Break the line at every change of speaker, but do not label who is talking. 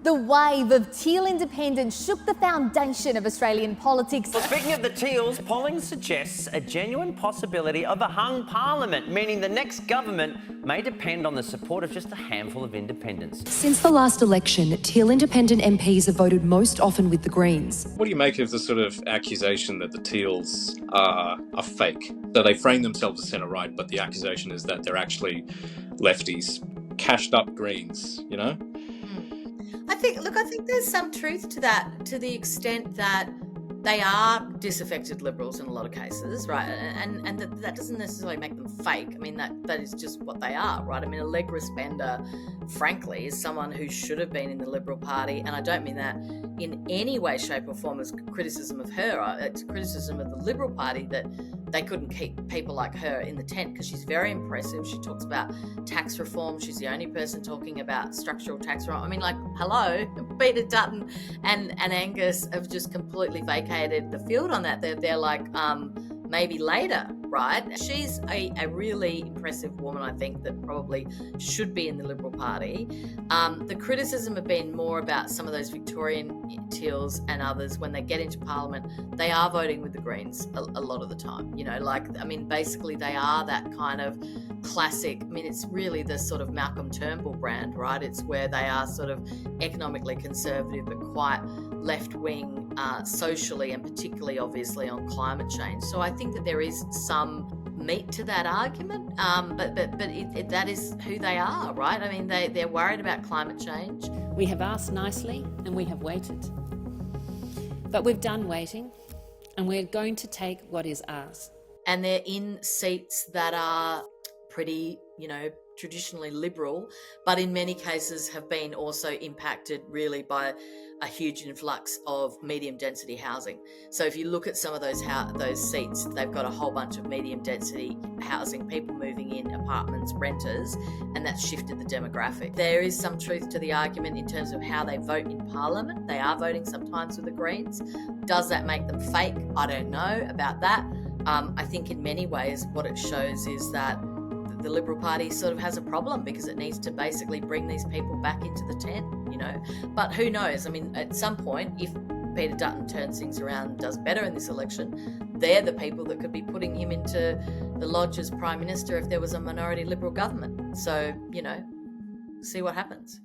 The wave of Teal independence shook the foundation of Australian politics.
Well, speaking of the Teals, polling suggests a genuine possibility of a hung parliament, meaning the next government may depend on the support of just a handful of independents.
Since the last election, Teal independent MPs have voted most often with the Greens.
What do you make of the sort of accusation that the Teals are fake? So they frame themselves as centre-right, but the accusation is that they're actually lefties, cashed up Greens, you know?
I think there's some truth to that, to the extent that they are disaffected Liberals in a lot of cases, right? And that doesn't necessarily make them fake. I mean, that is just what they are, right? I mean, Allegra Spender, frankly, is someone who should have been in the Liberal Party, and I don't mean that in any way, shape or form as criticism of her. It's criticism of the Liberal Party that they couldn't keep people like her in the tent, because she's very impressive. She talks about tax reform. She's the only person talking about structural tax reform. I mean, like, hello, Peter Dutton and Angus have just completely vacated the field on that. They're like, maybe later, right? She's a really impressive woman, I think, that probably should be in the Liberal Party. The criticism have been more about some of those Victorian Teals and others. When they get into Parliament, they are voting with the Greens a lot of the time. You know, like, I mean, basically they are that kind of classic, I mean, it's really the sort of Malcolm Turnbull brand, right? It's where they are sort of economically conservative but quite left-wing socially, and particularly obviously on climate change. So I think that there is some meat to that argument, but that is who they are, right? I mean, they're worried about climate change.
We have asked nicely and we have waited. But we've done waiting, and we're going to take what is ours.
And they're in seats that are pretty, you know, traditionally Liberal, but in many cases have been also impacted really by a huge influx of medium density housing. So if you look at some of those seats, they've got a whole bunch of medium density housing, people moving in, apartments, renters, and that's shifted the demographic. There is some truth to the argument in terms of how they vote in Parliament. They are voting sometimes with the Greens. Does that make them fake? I don't know about that. I think in many ways what it shows is that the Liberal Party sort of has a problem, because it needs to basically bring these people back into the tent, you know. But who knows? I mean, at some point, if Peter Dutton turns things around and does better in this election, they're the people that could be putting him into the lodge as Prime Minister if there was a minority Liberal government. So, you know, see what happens.